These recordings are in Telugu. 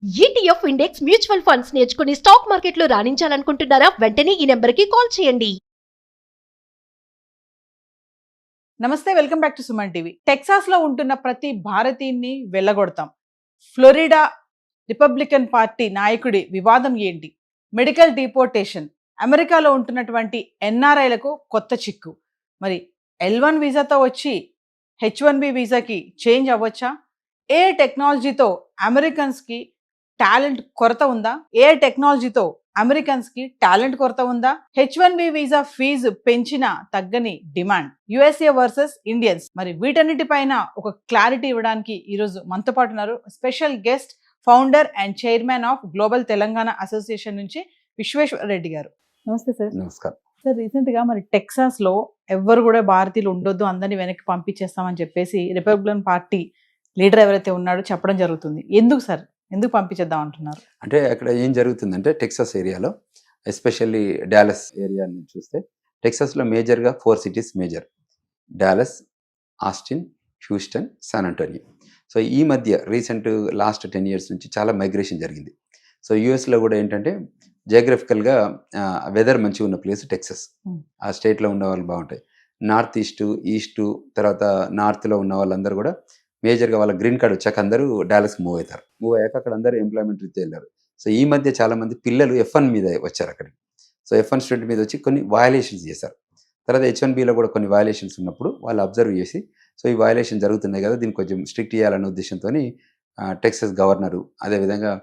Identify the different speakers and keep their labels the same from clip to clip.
Speaker 1: ETF ఇండెక్స్ మ్యూచువల్ ఫండ్స్ నేర్చుకుని స్టాక్ మార్కెట్లో రాణించాలనుకుంటున్నారా? వెంటనే ఈ నెంబర్కి కాల్ చేయండి.
Speaker 2: నమస్తే, welcome back to Suman TV. Texas లో ఉంటున్న ప్రతి భారతీయుని వెళ్ళగొడతాం. ఫ్లోరిడా రిపబ్లికన్ పార్టీ నాయకుడి వివాదం ఏంటి? మెడికల్ డిపోర్టేషన్, అమెరికాలో ఉంటున్నటువంటి ఎన్ఆర్ఐలకు కొత్త చిక్కు. మరి L1 వీసాతో వచ్చి H1B వీసాకి చేంజ్ అవ్వచ్చా? ఏ టెక్నాలజీతో అమెరికన్స్కి టాలెంట్ కొరత ఉందా? ఏ టెక్నాలజీతో అమెరికన్స్ కి టాలెంట్ కొరత ఉందా? H1B వీసా ఫీజు పెంచిన తగ్గని డిమాండ్, USA వర్సెస్ ఇండియన్స్. మరి వీటన్నిటిపైన ఒక క్లారిటీ ఇవ్వడానికి ఈరోజు మనతో పాటు ఉన్నారు special guest, founder and chairman of global Telangana association నుంచి విశ్వేశ్వర రెడ్డి గారు. నమస్తే సార్.
Speaker 3: నమస్కారం
Speaker 2: సార్, రీసెంట్ గా మరి టెక్సాస్ లో ఎవ్వరు కూడా భారతీయులు ఉండొద్దు, అందరినీ వెనక్కి పంపించేస్తామని చెప్పేసి రిపబ్లికన్ పార్టీ లీడర్ ఎవరైతే ఉన్నాడో చెప్పడం జరుగుతుంది. ఎందుకు సార్, ఎందుకు పంపించేద్దాం అంటున్నారు?
Speaker 3: అంటే అక్కడ ఏం జరుగుతుందంటే టెక్సాస్ ఏరియాలో, ఎస్పెషల్లీ డాలస్ ఏరియాని చూస్తే టెక్సాస్లో మేజర్గా 4 cities major: Dallas, Austin, Houston, San Antonio. So ఈ మధ్య రీసెంట్ లాస్ట్ 10 years నుంచి చాలా మైగ్రేషన్ జరిగింది. సో యూఎస్లో కూడా ఏంటంటే జియోగ్రఫికల్గా వెదర్ మంచిగా ఉన్న ప్లేస్ టెక్సాస్. ఆ స్టేట్లో ఉన్న వాళ్ళు బాగుంటాయి. నార్త్ ఈస్టు తర్వాత నార్త్లో ఉన్న వాళ్ళందరూ కూడా మేజర్గా వాళ్ళ గ్రీన్ కార్డ్ వచ్చాక అందరూ డాలస్కి మూవ్ అవుతారు. మూవ్ అయ్యాక అక్కడ అందరూ ఎంప్లాయ్మెంట్ రీత్యా వెళ్ళారు. సో ఈ మధ్య చాలామంది పిల్లలు F1 మీద వచ్చారు అక్కడికి. సో F1 స్టూడెంట్ మీద వచ్చి కొన్ని వయలేషన్స్ చేశారు. తర్వాత H1Bలో కూడా కొన్ని వయలేషన్స్ ఉన్నప్పుడు వాళ్ళు అబ్జర్వ్ చేసి, సో ఈ వయలేషన్ జరుగుతున్నాయి కదా, దీన్ని కొంచెం స్ట్రిక్ట్ చేయాలనే ఉద్దేశంతో టెక్సాస్ గవర్నరు, అదేవిధంగా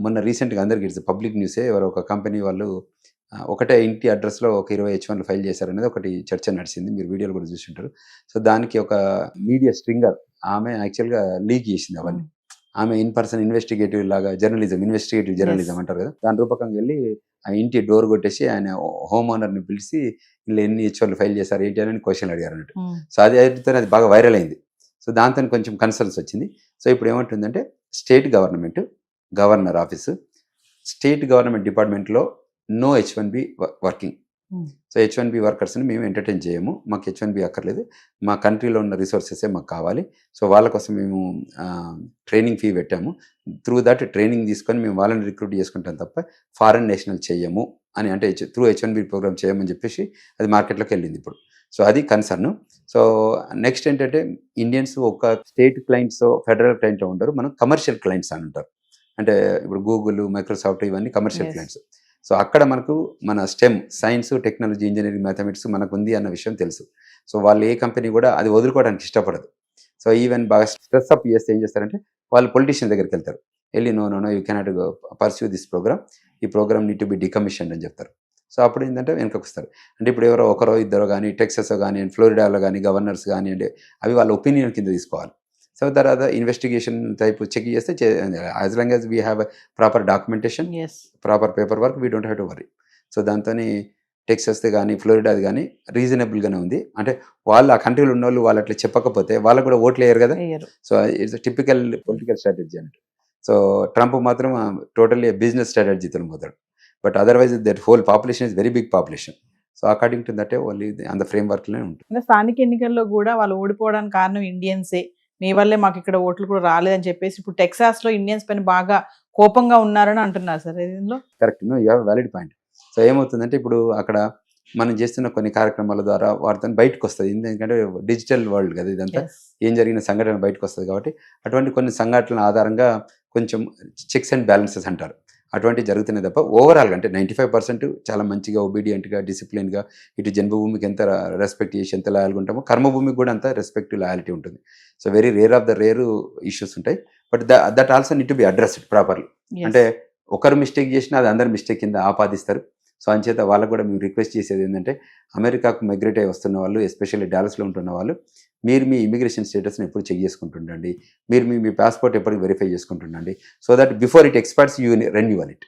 Speaker 3: మొన్న రీసెంట్గా అందరికీ ఇట్స్ పబ్లిక్ న్యూసే, ఎవరో ఒక కంపెనీ వాళ్ళు ఒకటే ఇంటి అడ్రస్లో ఒక 20 H1 ఫైల్ చేశారనేది ఒకటి చర్చ నడిచింది. మీరు వీడియోలు కూడా చూసింటారు. సో దానికి ఒక మీడియా స్ట్రింగర్ ఆమె యాక్చువల్గా లీక్ చేసింది అవన్నీ. ఆమె ఇన్పర్సన్ ఇన్వెస్టిగేటివ్ జర్నలిజం అంటారు కదా, దాని రూపకంగా వెళ్ళి ఆ ఇంటి డోర్ కొట్టేసి ఆయన హోమ్ ఓనర్ని పిలిచి వీళ్ళు ఎన్ని H1 ఫైల్ చేశారు ఏంటి అని క్వశ్చన్ అడిగారు అన్నట్టు. సో అది బాగా వైరల్ అయింది. సో దాంతో కొంచెం కన్సర్న్స్ వచ్చింది. సో ఇప్పుడు ఏమంటుందంటే state governor office, state government డిపార్ట్మెంట్లో no H1B working. So H1B వర్కర్స్ని మేము ఎంటర్టైన్ చేయము, మాకు H1B అక్కర్లేదు, మా కంట్రీలో ఉన్న రిసోర్సెసే మాకు కావాలి. సో వాళ్ళ కోసం మేము ట్రైనింగ్ ఫీ పెట్టాము, త్రూ దట్ ట్రైనింగ్ తీసుకొని మేము వాళ్ళని రిక్రూట్ చేసుకుంటాం తప్ప ఫారెన్ నేషనల్ చేయము అని, అంటే త్రూ H1B ప్రోగ్రామ్ చేయమని చెప్పేసి అది మార్కెట్లోకి వెళ్ళింది ఇప్పుడు. సో అది కన్సర్న్. సో నెక్స్ట్ ఏంటంటే ఇండియన్స్ ఒక స్టేట్ క్లయింట్స్, ఫెడరల్ క్లయింట్ ఉండరు, మనం కమర్షియల్ క్లయింట్స్ అని ఉంటారు. అంటే ఇప్పుడు గూగుల్, మైక్రోసాఫ్ట్ ఇవన్నీ కమర్షియల్ క్లయింట్స్. సో అక్కడ మనకు మన stem, science, technology, engineering, mathematics మనకు ఉంది అన్న విషయం తెలుసు. సో వాళ్ళు ఏ కంపెనీ కూడా అది వదులుకోవడానికి ఇష్టపడదు. సో ఈవెన్ బాగా స్ట్రెస్ అప్ చేస్తే ఏం చేస్తారంటే వాళ్ళు పొలిటీషియన్ దగ్గరికి వెళ్తారు, వెళ్ళి no you cannot pursue this programme, ఈ programme need to be decommissioned అని చెప్తారు. సో అప్పుడు ఏంటంటే వెనకకు వస్తారు. అంటే ఇప్పుడు ఎవరో ఒకరో ఇద్దరు కానీ టెక్సాస్ కానీ ఫ్లోరిడాలో కానీ గవర్నర్స్ కానీ అంటే అవి వాళ్ళ ఒపీనియన్ కింద తీసుకోవాలి. సో తర్వాత ఇన్వెస్టిగేషన్ టైప్ చెక్ చేస్తే, as long as we have proper documentation, proper paper work, we don't have to worry. So దాంతో టెక్సాస్ది కానీ ఫ్లోరిడాది కానీ రీజనబుల్గానే ఉంది. అంటే వాళ్ళు ఆ కంట్రీలో ఉన్న వాళ్ళు అట్లా చెప్పకపోతే వాళ్ళకు కూడా ఓట్లు వేయరు కదా. So it's typical political strategy అన్నట్టు. సో ట్రంప్ మాత్రం టోటల్లీ బిజినెస్ స్ట్రాటజీతో పోతాడు. But otherwise that whole population is very big population. So according to that only అంత ఫ్రేమ్ వర్క్లోనే ఉంటుంది.
Speaker 2: స్థానిక ఎన్నికల్లో కూడా వాళ్ళు ఓడిపోవడానికి కారణం ఇండియన్సే, మీ వల్లే మాకు ఇక్కడ ఓట్లు కూడా రాలేదని చెప్పేసి ఇప్పుడు టెక్సాస్ లో ఇండియన్స్ పైన బాగా కోపంగా ఉన్నారని అంటున్నారు సార్. దీనిలో
Speaker 3: correct, you have valid point. So ఏమవుతుందంటే ఇప్పుడు అక్కడ మనం చేస్తున్న కొన్ని కార్యక్రమాల ద్వారా వారితో బయటకు వస్తుంది. ఎందుకంటే డిజిటల్ వరల్డ్ కదా ఇదంతా, ఏం జరిగిన సంఘటన బయటకు వస్తుంది కాబట్టి అటువంటి కొన్ని సంఘటనల ఆధారంగా కొంచెం చెక్స్ అండ్ బ్యాలెన్సెస్ అంటారు, అటువంటివి జరుగుతున్నాయి తప్ప ఓవరాల్గా అంటే 95% చాలా మంచిగా ఒబీడియంట్గా డిసిప్లిన్గా ఇటు జన్మభూమికి ఎంత రెస్పెక్ట్ చేసి ఎంత లాయల్గా ఉంటామో కర్మభూమికి కూడా అంత రెస్పెక్ట్ లాయాలిటీ ఉంటుంది. So very rare of the rare issues ఉంటాయి. But that also need to be addressed properly. అంటే ఒకరు మిస్టేక్ చేసినా అది అందరు మిస్టేక్ కింద ఆపాదిస్తారు. సో అంచేత వాళ్ళకు కూడా మేము రిక్వెస్ట్ చేసేది ఏంటంటే అమెరికాకు మైగ్రేట్ అయ్యి వస్తున్న వాళ్ళు, ఎస్పెషల్లీ డాలస్లో ఉంటున్న వాళ్ళు, మీరు మీ ఇమిగ్రేషన్ స్టేటస్ని ఎప్పుడు చెక్ చేసుకుంటుండండి, మీరు మీ పాస్పోర్ట్ ఎప్పటికి వెరిఫై చేసుకుంటుండండి. So that before it expires you renewal it,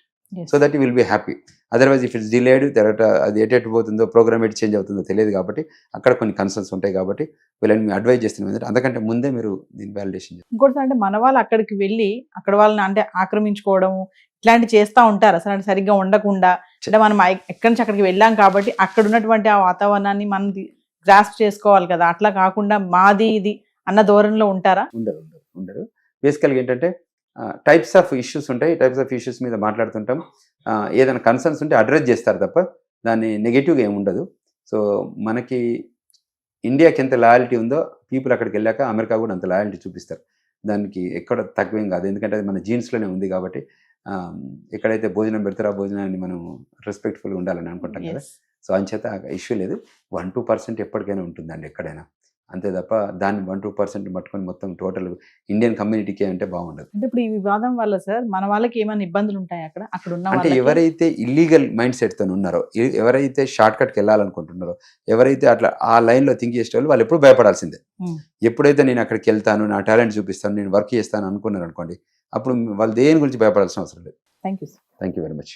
Speaker 3: so that you will be happy. Otherwise if it's delayed, తర్వాత అది ఎటు పోతుందో, ప్రోగ్రామ్ ఎటు చేంజ్ అవుతుందో తెలియదు కాబట్టి అక్కడ కొన్ని కన్సర్న్స్ ఉంటాయి. కాబట్టి వీళ్ళని మేము అడ్వైజ్ చేస్తున్నాం ఏంటంటే అంతకంటే ముందే మీరు దీన్ని వ్యాలిడేషన్.
Speaker 2: ఇంకోటి అంటే మన వాళ్ళు అక్కడికి వెళ్ళి అక్కడ వాళ్ళని అంటే ఆక్రమించుకోవడం ఇట్లాంటివి చేస్తూ ఉంటారు అసలు, అంటే సరిగ్గా ఉండకుండా. అంటే మనం ఎక్కడి నుంచి అక్కడికి వెళ్ళాం కాబట్టి అక్కడ ఉన్నటువంటి ఆ వాతావరణాన్ని మనం గ్రాస్ప్ చేసుకోవాలి కదా, అట్లా కాకుండా మాది ఇది అన్న ధోరణిలో ఉంటారా?
Speaker 3: ఉండరు. బేసికల్గా ఏంటంటే టైప్స్ ఆఫ్ ఇష్యూస్ ఉంటాయి. టైప్స్ ఆఫ్ ఇష్యూస్ మీద మాట్లాడుతుంటాం. ఏదైనా కన్సర్న్స్ ఉంటే అడ్రస్ చేస్తారు తప్ప దాన్ని నెగిటివ్గా ఏమి ఉండదు. సో మనకి ఇండియాకి ఎంత లాయల్టీ ఉందో పీపుల్ అక్కడికి వెళ్ళాక అమెరికా కూడా అంత లాయల్టీ చూపిస్తారు. దానికి ఎక్కడ తక్కువేం కాదు, ఎందుకంటే అది మన జీన్స్లోనే ఉంది కాబట్టి. ఎక్కడైతే భోజనం పెడతారో ఆ భోజనాన్ని మనం రెస్పెక్ట్ఫుల్గా ఉండాలని అనుకుంటాం కదా.
Speaker 2: Yes.
Speaker 3: సో అంచేత ఇష్యూ లేదు. 1-2% ఎప్పటికైనా ఉంటుందండి ఎక్కడైనా, అంతే తప్ప దాన్ని 1-2% పట్టుకొని మొత్తం టోటల్ ఇండియన్ కమ్యూనిటీకి అంటే బాగుండదు.
Speaker 2: అంటే ఇప్పుడు ఈ వివాదం వల్ల సార్ మన వాళ్ళకి ఏమైనా ఇబ్బందులు ఉంటాయి అక్కడ ఉన్న
Speaker 3: అంటే
Speaker 2: వాళ్ళకి?
Speaker 3: ఎవరైతే ఇల్లీగల్ మైండ్ సెట్తో ఉన్నారో, ఎవరైతే షార్ట్ కట్కి వెళ్ళాలనుకుంటున్నారో, ఎవరైతే అట్లా ఆ లైన్లో థింక్ చేసే వాళ్ళు ఎప్పుడు భయపడాల్సిందే.
Speaker 2: Hmm.
Speaker 3: ఎప్పుడైతే నేను అక్కడికి వెళ్తాను, నా టాలెంట్ చూపిస్తాను, నేను వర్క్ చేస్తాను అనుకున్నారు అనుకోండి, అప్పుడు వాళ్ళు దేని గురించి భయపడాల్సిన అవసరం లేదు.
Speaker 2: Thank you.
Speaker 3: Thank you very much.